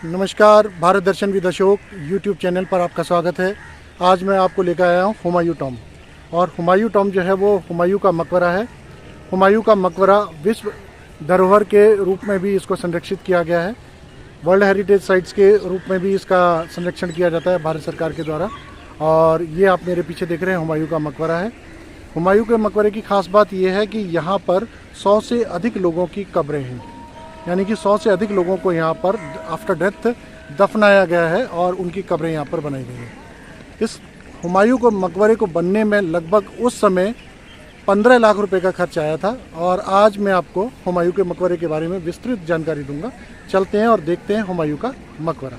नमस्कार, भारत दर्शन with Ashok YouTube channel पर आपका स्वागत है। आज मैं आपको लेकर आया हूँ हुमायूं टॉम्ब। और हुमायूं टॉम्ब जो है वो हुमायूं का मकबरा है। हुमायूं का मकबरा विश्व धरोहर के रूप में भी इसको संरक्षित किया गया है। वर्ल्ड हेरिटेज साइट्स के रूप में भी इसका संरक्षण किया जाता है भारत सरकार के द्वारा। और ये आप मेरे पीछे देख रहे हैं हुमायूं का मकबरा है। हुमायूं के मकबरे की ख़ास बात यह है कि यहाँ पर 100 से अधिक लोगों की कब्रें हैं, यानी कि 100 से अधिक लोगों को यहाँ पर आफ्टर डेथ दफनाया गया है और उनकी कब्रें यहाँ पर बनाई गई हैं। इस हुमायूं को मकबरे को बनने में लगभग उस समय 15 लाख रुपए का खर्च आया था। और आज मैं आपको हुमायूं के मकबरे के बारे में विस्तृत जानकारी दूंगा। चलते हैं और देखते हैं हुमायूं का मकबरा।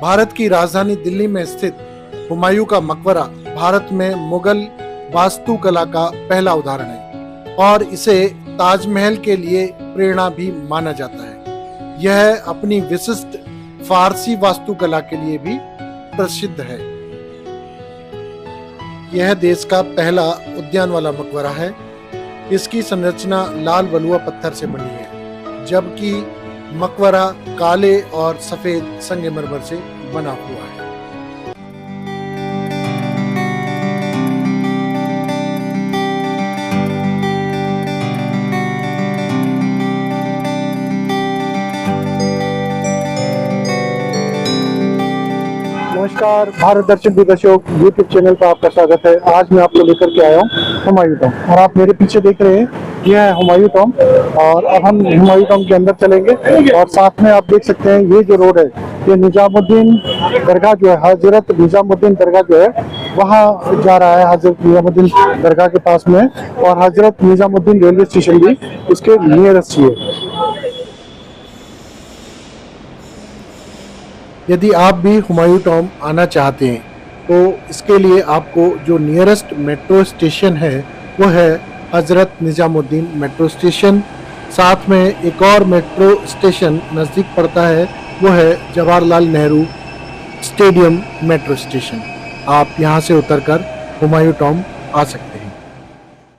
भारत की राजधानी दिल्ली में स्थित हुमायूं का मकबरा भारत में मुगल वास्तुकला का पहला उदाहरण है और इसे ताजमहल के लिए प्रेरणा भी माना जाता है। यह अपनी विशिष्ट फारसी वास्तुकला के लिए भी प्रसिद्ध है। यह देश का पहला उद्यान वाला मकबरा है। इसकी संरचना लाल बलुआ पत्थर से बनी है, जबकि मकबरा काले और सफेद संगमरमर से बना हुआ है। नमस्कार, भारत दर्शन विद अशोक यूट्यूब चैनल पर आपका स्वागत है। आज मैं आपको लेकर के आया हूँ हुमायूं टॉम्ब और आप मेरे पीछे देख रहे हैं यह है हुमायूं टॉम्ब। और अब हम हुमायूं टॉम्ब के अंदर चलेंगे और साथ में आप देख सकते हैं ये जो रोड है ये निजामुद्दीन दरगाह जो है, हजरत निजामुद्दीन दरगाह जो है वहाँ जा रहा है। हजरत निजामुद्दीन दरगाह के पास में और हजरत निजामुद्दीन रेलवे स्टेशन भी उसके नियरेस्ट ही है। यदि आप भी हुमायूं टॉम्ब आना चाहते हैं तो इसके लिए आपको जो नियरेस्ट मेट्रो स्टेशन है वो है हजरत निजामुद्दीन मेट्रो स्टेशन। साथ में एक और मेट्रो स्टेशन नज़दीक पड़ता है, वो है Jawaharlal Nehru stadium metro station. आप यहाँ से उतरकर हुमायूं टॉम्ब आ सकते हैं।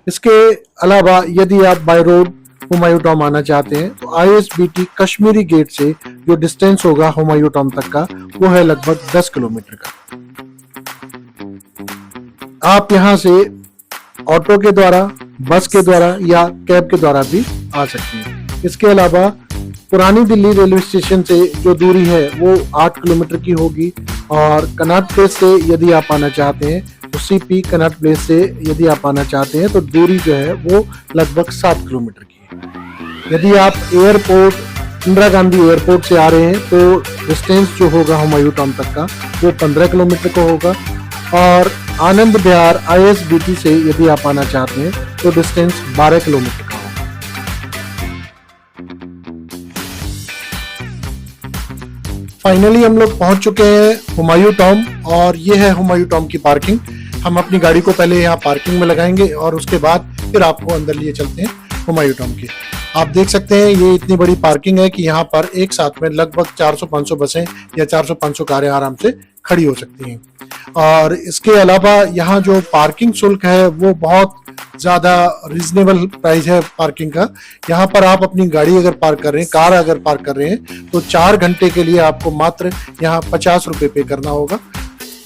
इसके अलावा यदि आप बाय रोड हुमायूं टॉम्ब आना चाहते हैं तो ISBT कश्मीरी गेट से जो डिस्टेंस होगा हुमायूं टॉम्ब तक का वो है लगभग 10 किलोमीटर का। आप यहां से ऑटो के द्वारा, बस के द्वारा या कैब के द्वारा भी आ सकते हैं। इसके अलावा पुरानी दिल्ली रेलवे स्टेशन से जो दूरी है वो 8 किलोमीटर की होगी। और कनॉट प्लेस से यदि आप आना चाहते हैं तो CP कनॉट प्लेस से यदि आप आना चाहते हैं तो दूरी जो है वो लगभग 7 किलोमीटर की है। यदि आप एयरपोर्ट इंदिरा गांधी एयरपोर्ट से आ रहे हैं तो डिस्टेंस जो होगा हुमायूं टॉम्ब तक का वो 15 किलोमीटर का होगा। और आनंद विहार ISBT से यदि आप आना चाहते हैं तो डिस्टेंस 12 किलोमीटर का होगा। फाइनली हम लोग पहुंच चुके हैं हुमायूं टॉम्ब और ये है हुमायूं टॉम्ब की पार्किंग। हम अपनी गाड़ी को पहले यहाँ पार्किंग में लगाएंगे और उसके बाद फिर आपको अंदर लिए चलते हैं हुमायूं टॉम्ब की। आप देख सकते हैं ये इतनी बड़ी पार्किंग है कि यहाँ पर एक साथ में लगभग 400-500 बसें या 400-500 कारें आराम से खड़ी हो सकती हैं। और इसके अलावा यहाँ जो पार्किंग शुल्क है वो बहुत ज़्यादा रीजनेबल प्राइस है पार्किंग का। यहाँ पर आप अपनी गाड़ी अगर पार्क कर रहे हैं, कार अगर पार्क कर रहे हैं तो 4 घंटे के लिए आपको मात्र यहाँ 50 रुपये पे करना होगा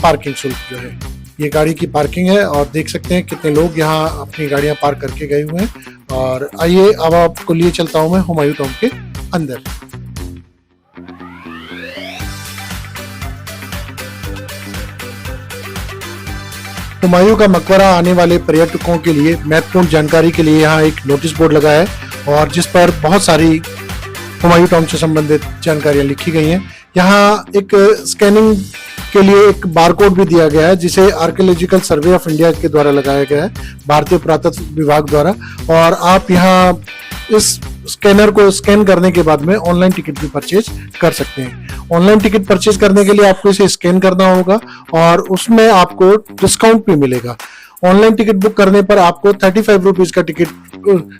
पार्किंग शुल्क जो है। ये गाड़ी की पार्किंग है और देख सकते हैं कितने लोग यहाँ अपनी गाड़ियाँ पार्क करके गए हुए हैं। और आइए अब आपको लिए चलता हूँ मैं हुमायूं टॉम्ब के अंदर। हुमायूं का मकबरा आने वाले पर्यटकों के लिए महत्वपूर्ण जानकारी के लिए यहाँ एक नोटिस बोर्ड लगा है और जिस पर बहुत सारी हुमायूं टॉम्ब से संबंधित जानकारियां लिखी गई हैं। यहाँ एक स्कैनिंग के लिए एक बारकोड भी दिया गया है जिसे आर्कियोलॉजिकल सर्वे ऑफ इंडिया के द्वारा लगाया गया है, भारतीय पुरातत्व विभाग द्वारा। और आप यहाँ इस स्कैनर को स्कैन करने के बाद में ऑनलाइन टिकट भी परचेज कर सकते हैं। ऑनलाइन टिकट परचेज करने के लिए आपको इसे स्कैन करना होगा और उसमें आपको डिस्काउंट भी मिलेगा। ऑनलाइन टिकट बुक करने पर आपको 35 रुपीज का टिकट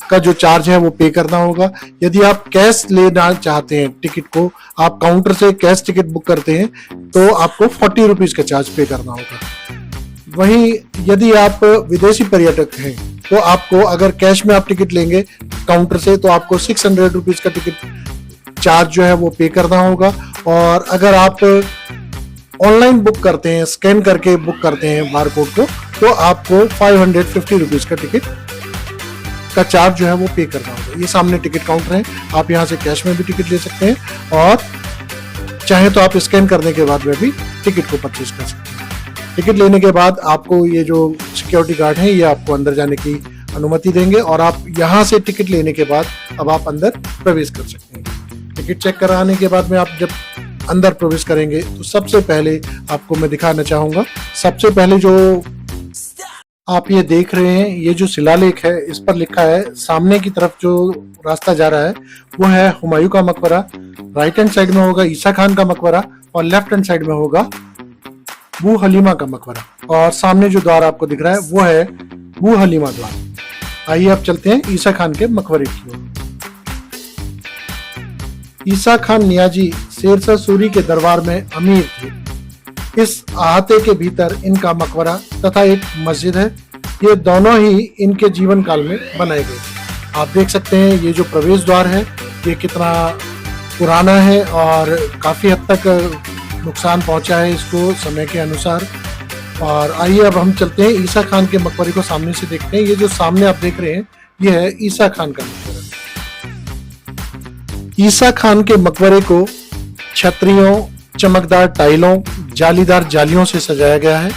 का जो चार्ज है वो पे करना होगा। यदि आप कैश लेना चाहते हैं टिकट को, आप काउंटर से कैश टिकट बुक करते हैं तो आपको 40 रुपीज का चार्ज पे करना होगा। वहीं यदि आप विदेशी पर्यटक हैं तो आपको, अगर कैश में आप टिकट लेंगे काउंटर से, तो आपको 600 रुपीज का टिकट चार्ज जो है वो पे करना होगा। और अगर आप ऑनलाइन बुक करते हैं, स्कैन करके बुक करते हैं बार कोड को, तो आपको 550 रुपीज का टिकट का चार्ज जो है वो पे करना होगा। ये सामने टिकट काउंटर है, आप यहाँ से कैश में भी टिकट ले सकते हैं और चाहे तो आप स्कैन करने के बाद में भी टिकट को परचेज कर सकते हैं। टिकट लेने के बाद आपको ये जो सिक्योरिटी गार्ड हैं ये आपको अंदर जाने की अनुमति देंगे और आप यहाँ से टिकट लेने के बाद अब आप अंदर प्रवेश कर सकते हैं। टिकट चेक कराने के बाद में आप जब अंदर प्रवेश करेंगे तो सबसे पहले आपको मैं दिखाना चाहूंगा, सबसे पहले जो आप ये देख रहे हैं, ये जो शिलालेख है इस पर लिखा है, सामने की तरफ जो रास्ता जा रहा है वो है हुमायूं का मकबरा। राइट हैंड साइड में होगा ईसा खान का मकबरा और लेफ्ट हैंड साइड में होगा बू हलीमा का मकबरा। और सामने जो द्वार आपको दिख रहा है वो है बू हलीमा द्वार। आइए अब चलते हैं ईसा खान के मकबरे की ओर। ईसा खान नियाजी शेरशाह सूरी के दरबार में अमीर थे। इस अहाते के भीतर इनका मकबरा तथा एक मस्जिद है। ये दोनों ही इनके जीवन काल में बनाए गए थे। आप देख सकते हैं ये जो प्रवेश द्वार है ये कितना पुराना है और काफी हद तक नुकसान पहुंचा है इसको समय के अनुसार। और आइए अब हम चलते हैं ईसा खान के मकबरे को सामने से देखते हैं। ये जो सामने आप देख रहे हैं ये है ईसा खान का मकबरा। ईसा खान के मकबरे को छतरियों, चमकदार टाइलों, जालीदार जालियों से सजाया गया है।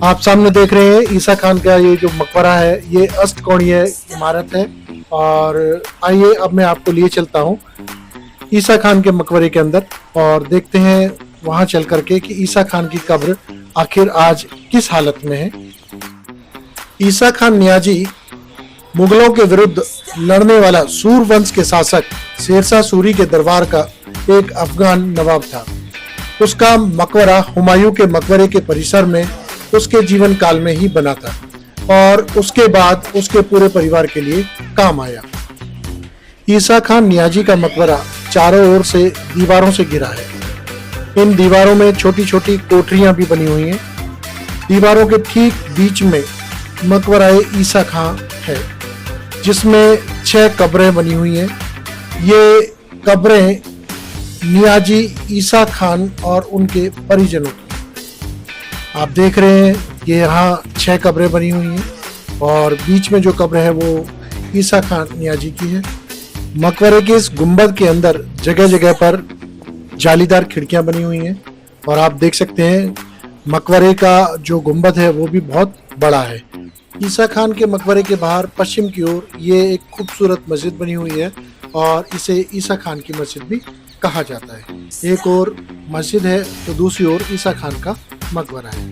आप सामने देख रहे हैं ईसा खान का ये जो मकबरा है ये अष्टकोणीय इमारत है। और आइए अब मैं आपको लिए चलता हूँ ईसा खान के मकबरे के अंदर और देखते हैं वहां चल करके कि ईसा खान की कब्र आखिर आज किस हालत में है। ईसा खान नियाजी मुगलों के विरुद्ध लड़ने वाला सूर वंश के शासक शेरशाह सूरी के दरबार का एक अफगान नवाब था। उसका मकबरा हुमायूं के मकबरे के परिसर में उसके जीवन काल में ही बना था और उसके बाद उसके पूरे परिवार के लिए काम आया। ईसा खान नियाजी का मकबरा चारों ओर से दीवारों से घिरा है। इन दीवारों में छोटी छोटी कोठरियां भी बनी हुई हैं। दीवारों के ठीक बीच में मकबरा ईसा खान है जिसमें 6 कब्रें बनी हुई हैं। ये कब्रें नियाजी ईसा खान और उनके परिजनों की। आप देख रहे हैं ये यहाँ 6 कब्रें बनी हुई हैं और बीच में जो कब्र है वो ईसा खान नियाजी की है। मकबरे के इस गुंबद के अंदर जगह जगह पर जालीदार खिड़कियां बनी हुई हैं और आप देख सकते हैं मकबरे का जो गुंबद है वो भी बहुत बड़ा है। ईसा खान के मकबरे के बाहर पश्चिम की ओर ये एक खूबसूरत मस्जिद बनी हुई है और इसे ईसा खान की मस्जिद भी कहा जाता है। एक और मस्जिद है तो दूसरी ओर ईसा खान का मकबरा है।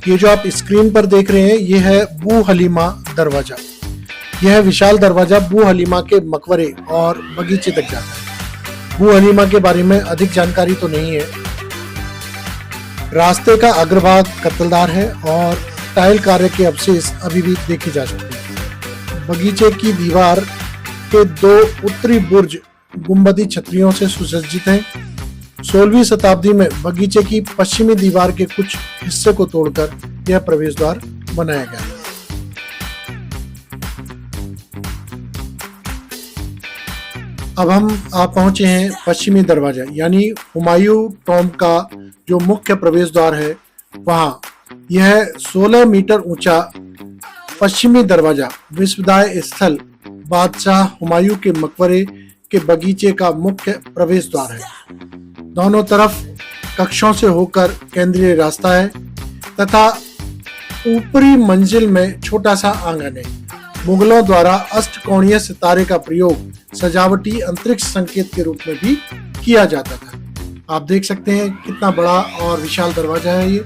ये जो आप स्क्रीन पर देख रहे हैं ये है बू हलीमा दरवाजा। यह विशाल दरवाजा बू हलीमा के मकबरे और बगीचे तक जाता है। बू हलीमा के बारे में अधिक जानकारी तो नहीं है। रास्ते का अग्रभाग कत्लदार है और टाइल कार्य के अवशेष अभी भी देखे जा सकते हैं। बगीचे की दीवार के 2 उत्तरी बुर्ज गुंबदी छतरियों से सुसज्जित हैं। 16वीं शताब्दी में बगीचे की पश्चिमी दीवार के कुछ हिस्से को तोड़कर यह प्रवेश द्वार बनाया गया। अब आप पहुंचे हैं पश्चिमी दरवाजा यानी हुमायूं टॉम्ब का जो मुख्य प्रवेश द्वार है वहां। यह 16 मीटर ऊंचा पश्चिमी दरवाजा विश्वविदाय स्थल बादशाह हुमायूं के मकबरे के बगीचे का मुख्य प्रवेश द्वार है। दोनों तरफ कक्षों से होकर केंद्रीय रास्ता है तथा ऊपरी मंजिल में छोटा सा आंगन है। मुगलों द्वारा अष्टकोणीय सितारे का प्रयोग सजावटी अंतरिक्ष संकेत के रूप में भी किया जाता था। आप देख सकते हैं कितना बड़ा और विशाल दरवाजा है ये।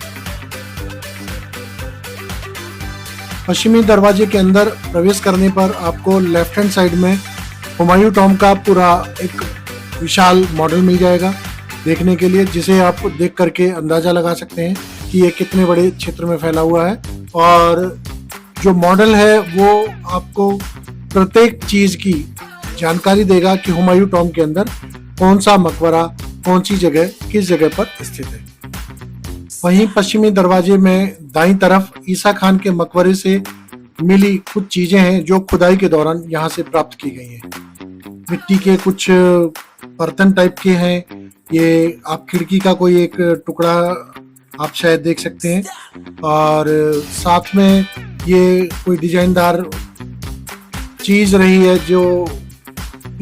पश्चिमी दरवाजे के अंदर प्रवेश करने पर आपको लेफ्ट हैंड साइड में हुमायूं टॉम्ब का पूरा एक विशाल मॉडल मिल जाएगा देखने के लिए, जिसे आप देख करके अंदाजा लगा सकते हैं कि ये कितने बड़े क्षेत्र में फैला हुआ है। और जो मॉडल है वो आपको प्रत्येक चीज की जानकारी देगा कि हुमायूं टॉम्ब के अंदर कौन सा मकबरा कौन सी जगह किस जगह पर स्थित है। वहीं पश्चिमी दरवाजे में दाईं तरफ ईसा खान के मकबरे से मिली कुछ चीजें हैं जो खुदाई के दौरान यहाँ से प्राप्त की गई हैं। मिट्टी के कुछ बर्तन टाइप के हैं, ये आप खिड़की का कोई एक टुकड़ा आप शायद देख सकते हैं, और साथ में ये कोई डिजाइनदार चीज रही है जो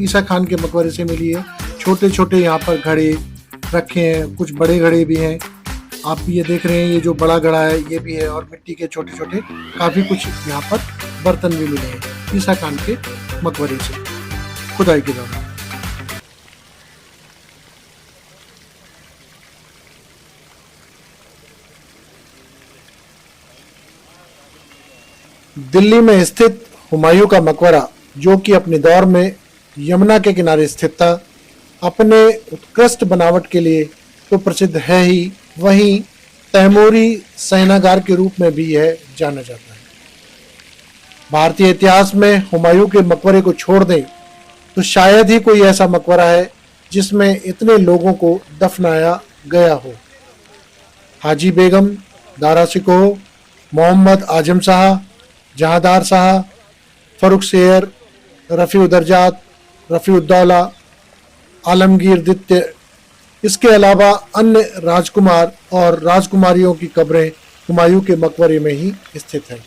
ईसा खान के मकबरे से मिली है। छोटे छोटे यहाँ पर घड़े रखे हैं, कुछ बड़े घड़े भी हैं, आप ये देख रहे हैं। ये जो बड़ा घड़ा है ये भी है, और मिट्टी के छोटे छोटे काफी कुछ यहाँ पर बर्तन भी मिले हैं ईसा खान के मकबरे से खुदाई के दौरान। दिल्ली में स्थित हुमायूं का मकबरा, जो कि अपने दौर में यमुना के किनारे स्थित था, अपने उत्कृष्ट बनावट के लिए तो प्रसिद्ध है ही, वहीं तैमूरी सेनागार के रूप में भी यह जाना जाता है। भारतीय इतिहास में हुमायूं के मकबरे को छोड़ दें तो शायद ही कोई ऐसा मकबरा है जिसमें इतने लोगों को दफनाया गया हो। हाजी बेगम, दारा शिकोह, मोहम्मद आजम शाह, जहांदार शाह, फरुख शेर, रफ़ी-उद-दरजात, रफ़ी-उद-दौला, आलमगीर द्वितीय, इसके अलावा अन्य राजकुमार और राजकुमारियों की कब्रें हुमायूं के मकबरे में ही स्थित हैं।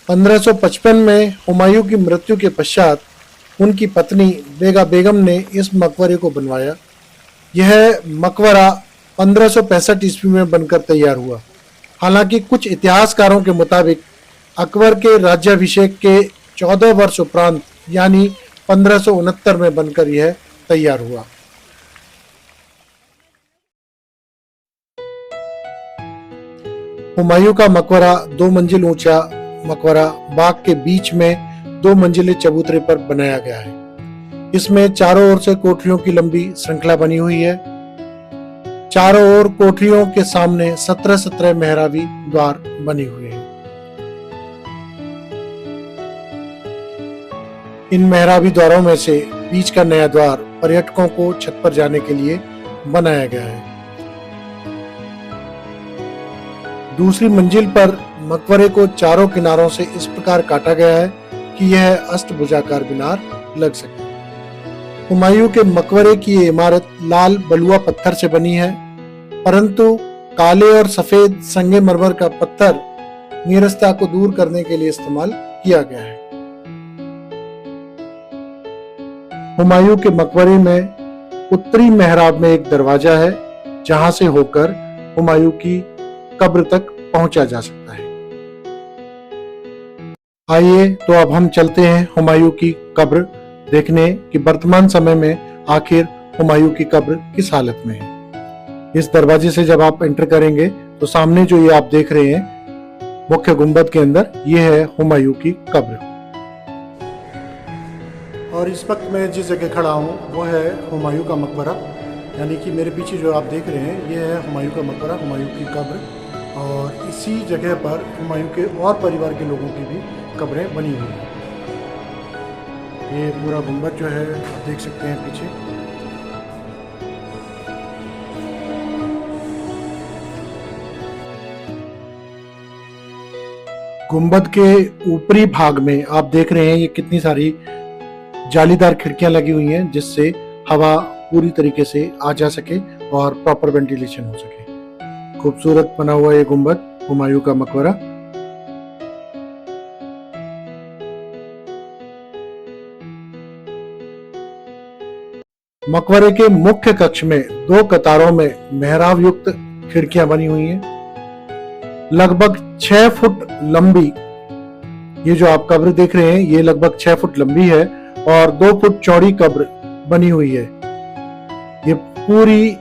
(1555) में हुमायूं की मृत्यु के पश्चात उनकी पत्नी बेगा बेगम ने इस मकबरे को बनवाया। यह मकबरा 1565 ईस्वी में बनकर तैयार हुआ। हालांकि कुछ इतिहासकारों के मुताबिक अकबर के राज्याभिषेक के 14 वर्ष उपरांत यानी 1569 में बनकर यह तैयार हुआ। हुमायूं का मकबरा 2 मंजिल ऊंचा मकबरा बाग के बीच में 2 मंजिले चबूतरे पर बनाया गया है। इसमें चारों ओर से कोठरियों की लंबी श्रृंखला बनी हुई है। चारों ओर कोठरियों के सामने 17-17 मेहराबी द्वार बने हुए हैं। इन मेहराबी द्वारों में से बीच का नया द्वार पर्यटकों को छत पर जाने के लिए बनाया गया है। दूसरी मंजिल पर मकबरे को चारों किनारों से इस प्रकार काटा गया है कि यह अष्टभुजाकार मीनार लग सके। हुमायूं के मकबरे की ये इमारत लाल बलुआ पत्थर से बनी है, परंतु काले और सफेद संगमरमर का पत्थर नीरसता को दूर करने के लिए इस्तेमाल किया गया है। हुमायूं के मकबरे में उत्तरी मेहराब में एक दरवाजा है, जहां से होकर हुमायूं की कब्र तक पहुंचा जा सकता है। आइए तो अब हम चलते हैं हुमायूं की कब्र देखने कि वर्तमान समय में आखिर हुमायूं की कब्र किस हालत में है। इस दरवाजे से जब आप एंटर करेंगे तो सामने जो ये आप देख रहे हैं मुख्य गुंबद के अंदर, ये है हुमायूं की कब्र। और इस वक्त मैं जिस जगह खड़ा हूँ वो है हुमायूं का मकबरा, यानी कि मेरे पीछे जो आप देख रहे हैं ये है हुमायूं का मकबरा, हुमायूं की कब्र। और इसी जगह पर हुमायूं के और परिवार के लोगों की भी कब्रें बनी हुई हैं। ये पूरा गुंबद जो है आप देख सकते हैं पीछे। गुंबद के ऊपरी भाग में आप देख रहे हैं ये कितनी सारी जालीदार खिड़कियां लगी हुई हैं, जिससे हवा पूरी तरीके से आ जा सके और प्रॉपर वेंटिलेशन हो सके। खूबसूरत बना हुआ ये गुंबद हुमायूं का मकबरा। मकबरे के मुख्य कक्ष में 2 कतारों में मेहराब युक्त खिड़कियां बनी हुई हैं। लगभग 6 फुट लंबी ये जो आप कब्र देख रहे हैं ये लगभग 6 फुट लंबी है और 2 फुट चौड़ी कब्र बनी हुई है। ये पूरी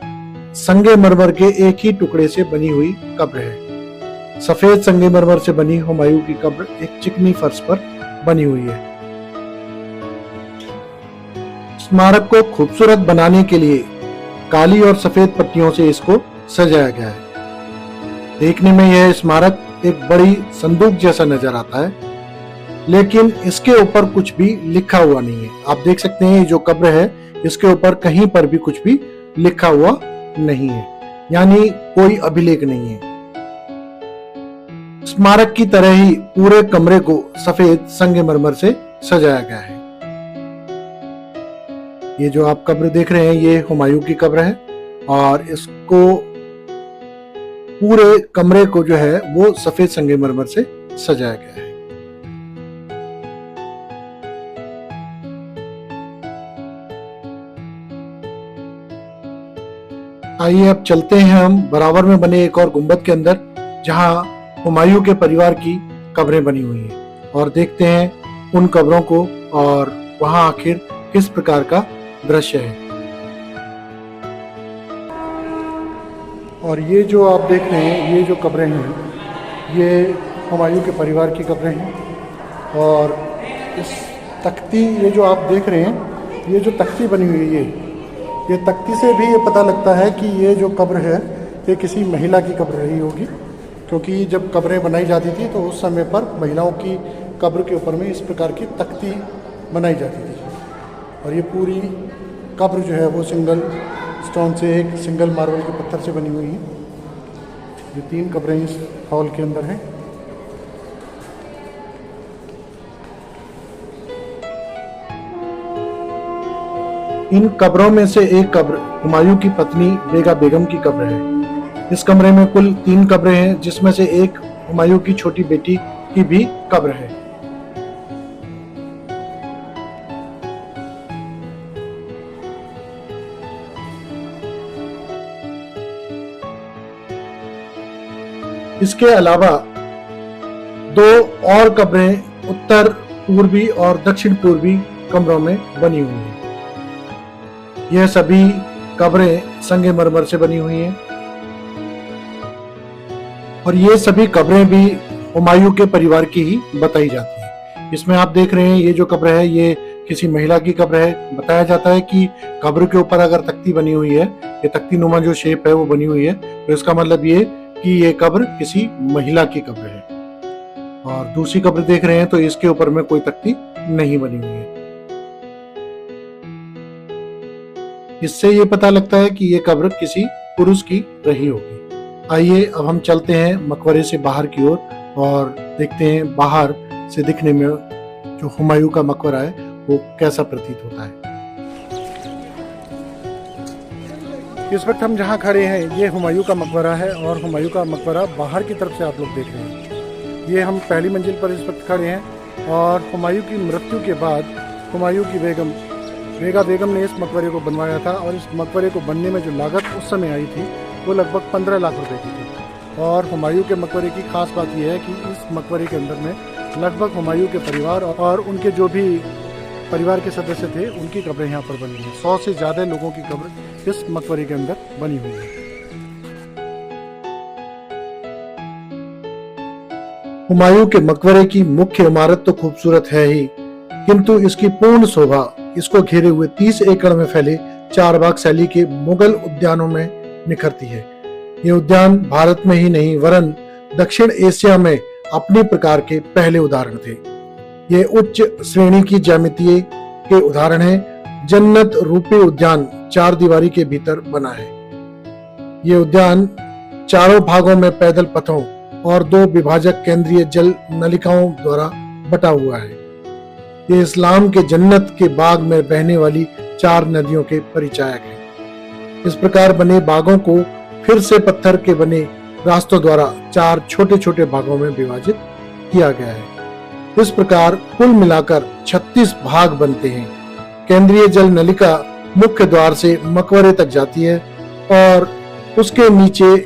संगमरमर के एक ही टुकड़े से बनी हुई कब्र है। सफेद संगमरमर से बनी हुमायूं की कब्र एक चिकनी फर्श पर बनी हुई है। स्मारक को खूबसूरत बनाने के लिए काली और सफेद पट्टियों से इसको सजाया गया है। देखने में यह स्मारक एक बड़ी संदूक जैसा नजर आता है, लेकिन इसके ऊपर कुछ भी लिखा हुआ नहीं है। आप देख सकते हैं ये जो कब्र है इसके ऊपर कहीं पर भी कुछ भी लिखा हुआ नहीं है, यानी कोई अभिलेख नहीं है। स्मारक की तरह ही पूरे कमरे को सफेद संगमरमर से सजाया गया है। ये जो आप कब्र देख रहे हैं ये हुमायूं की कब्र है और इसको पूरे कमरे को जो है वो सफेद संगमरमर से सजाया गया है। आइए अब चलते हैं हम बराबर में बने एक और गुंबद के अंदर, जहां हुमायूं के परिवार की कब्रें बनी हुई हैं, और देखते हैं उन कब्रों को और वहां आखिर किस प्रकार का दृश्य है। और ये जो आप देख रहे हैं ये जो कब्रें हैं ये हुमायूं के परिवार की कब्रें हैं। और इस तख्ती, ये जो आप देख रहे हैं ये जो तख्ती बनी हुई है ये तख्ती से भी ये पता लगता है कि ये जो कब्र है ये किसी महिला की कब्र रही होगी, क्योंकि जब कब्रें बनाई जाती थी तो उस समय पर महिलाओं की कब्र के ऊपर में इस प्रकार की तख्ती बनाई जाती थी। और ये पूरी कब्र जो है वो सिंगल स्टोन से, एक सिंगल मार्बल के पत्थर से बनी हुई है। ये 3 कब्रें इस हॉल के अंदर हैं। इन कब्रों में से एक कब्र हुमायूं की पत्नी बेगा बेगम की कब्र है। इस कमरे में कुल 3 कब्रें हैं, जिसमें से एक हुमायूं की छोटी बेटी की भी कब्र है। इसके अलावा 2 और कब्रें उत्तर पूर्वी और दक्षिण पूर्वी कमरों में बनी हुई हैं। यह सभी कब्रें संगमरमर से बनी हुई हैं और ये सभी कब्रें भी हुमायूं के परिवार की ही बताई जाती हैं। इसमें आप देख रहे हैं ये जो कब्र है ये किसी महिला की कब्र है। बताया जाता है कि कब्र के ऊपर अगर तख्ती बनी हुई है, ये तख्ती नुमा जो शेप है वो बनी हुई है, तो इसका मतलब ये कि ये कब्र किसी महिला की कब्र है। और दूसरी कब्र देख रहे हैं तो इसके ऊपर में कोई तख्ती नहीं बनी हुई है। इससे ये पता लगता है कि ये कब्र किसी पुरुष की रही होगी। आइए अब हम चलते हैं मकबरे से बाहर की ओर और देखते हैं बाहर से दिखने में जो हुमायूं का मकबरा है वो कैसा प्रतीत होता है। इस वक्त हम जहाँ खड़े हैं ये हुमायूं का मकबरा है और हुमायूं का मकबरा बाहर की तरफ से आप लोग देख रहे हैं। ये हम पहली मंजिल पर इस वक्त खड़े हैं और हुमायूं की मृत्यु के बाद हुमायूं की बेगा बेगम ने इस मकबरे को बनवाया था और इस मकबरे को बनने में जो लागत उस समय आई थी वो लगभग 15 लाख रुपए की थी। और हुमायूं के मकबरे की खास बात यह है कि इस मकबरे के अंदर में लगभग हुमायूं के परिवार और उनके जो भी परिवार के सदस्य थे उनकी कब्रें यहाँ पर बनी हैं। 100 से ज़्यादा लोगों की कब्र इस मकबरे के अंदर बनी हुई है। हुमायूं के मकबरे की मुख्य इमारत तो खूबसूरत है ही, किंतु इसकी पूर्ण शोभा इसको घेरे हुए 30 एकड़ में फैले चारबाग शैली के मुगल उद्यानों में निखरती है। ये उद्यान भारत में ही नहीं वरन दक्षिण एशिया में अपने प्रकार के पहले उदाहरण थे। ये उच्च श्रेणी की ज्यामितीय के उदाहरण है। जन्नत रूपी उद्यान 4 दीवारी के भीतर बना है। ये उद्यान 4 भागों में पैदल पथों और 2 विभाजक केंद्रीय जल नलिकाओं द्वारा बटा हुआ है। ये इस्लाम के जन्नत के बाग में बहने वाली 4 नदियों के परिचायक हैं। इस प्रकार बने बागों को फिर से पत्थर के बने रास्तों द्वारा 4 छोटे छोटे भागों में विभाजित किया गया है। इस प्रकार कुल मिलाकर 36 भाग बनते हैं। केंद्रीय जल नलिका मुख्य द्वार से मकबरे तक जाती है और उसके नीचे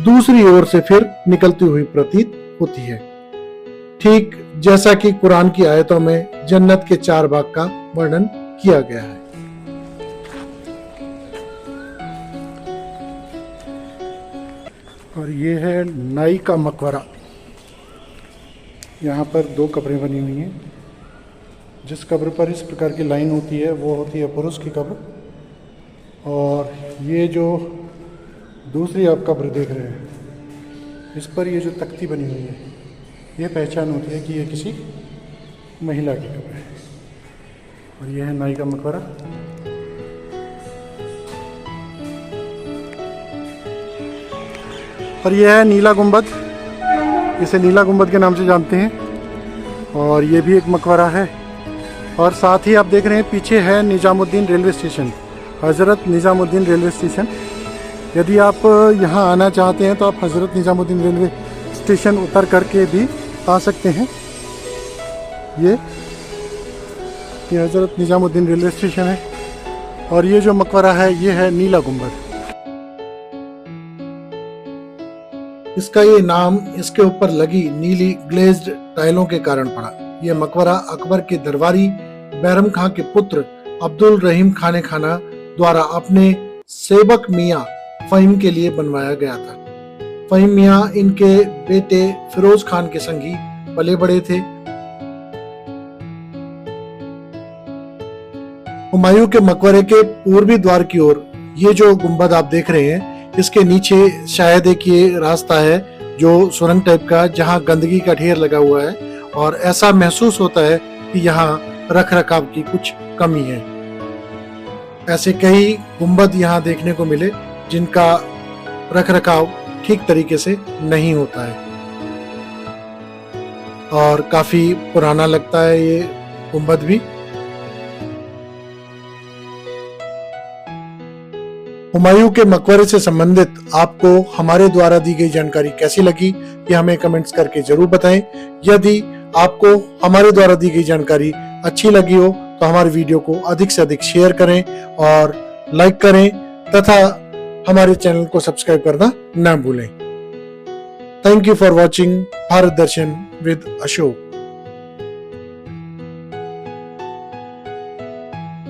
दूसरी ओर से फिर निकलती हुई प्रतीत होती है, ठीक जैसा कि कुरान की आयतों में जन्नत के 4 भाग का वर्णन किया गया है। और ये है नाई का मकबरा। यहाँ पर 2 कब्रें बनी हुई हैं। जिस कब्र पर इस प्रकार की लाइन होती है वो होती है पुरुष की कब्र, और ये जो दूसरी आप कब्र देख रहे हैं इस पर ये जो तख्ती बनी हुई है, ये पहचान होती है कि ये किसी महिला की कब्र है। और ये है नाई का मकबरा। और ये है नीला गुंबद, इसे नीला गुंबद के नाम से जानते हैं। और ये भी एक मकबरा है। और साथ ही आप देख रहे हैं पीछे है Nizamuddin railway station, Hazrat Nizamuddin railway station. यदि आप यहाँ आना चाहते हैं तो आप हज़रत निज़ामुद्दीन रेलवे स्टेशन उतर करके भी आ सकते हैं। ये हज़रत निज़ामुद्दीन रेलवे स्टेशन है। और ये जो मकबरा है ये है नीला गुंबद। इसका ये नाम इसके ऊपर लगी नीली ग्लेज्ड टाइलों के कारण पड़ा। यह मकबरा अकबर के दरबारी बैरम खां के पुत्र अब्दुल रहीम खाने खाना द्वारा अपने सेवक मियाँ फ़हीम के लिए बनवाया गया था। फ़हीम मियाँ इनके बेटे फिरोज खान के संगी पले बड़े थे। हुमायूं के मकबरे के पूर्वी द्वार की ओर ये जो गुंबद आप देख रहे हैं, इसके नीचे शायद एक ये रास्ता है जो सुरंग टाइप का, जहाँ गंदगी का ढेर लगा हुआ है और ऐसा महसूस होता है कि यहाँ रख रखाव की कुछ कमी है। ऐसे कई गुंबद यहाँ देखने को मिले जिनका रख रखाव ठीक तरीके से नहीं होता है और काफी पुराना लगता है ये गुंबद भी। हुमायूं के मकबरे से संबंधित आपको हमारे द्वारा दी गई जानकारी कैसी लगी, ये हमें कमेंट्स करके जरूर बताएं। यदि आपको हमारे द्वारा दी गई जानकारी अच्छी लगी हो तो हमारे वीडियो को अधिक से अधिक शेयर करें और लाइक करें तथा हमारे चैनल को सब्सक्राइब करना ना भूलें। Thank you for watching Bharat Darshan with Ashok.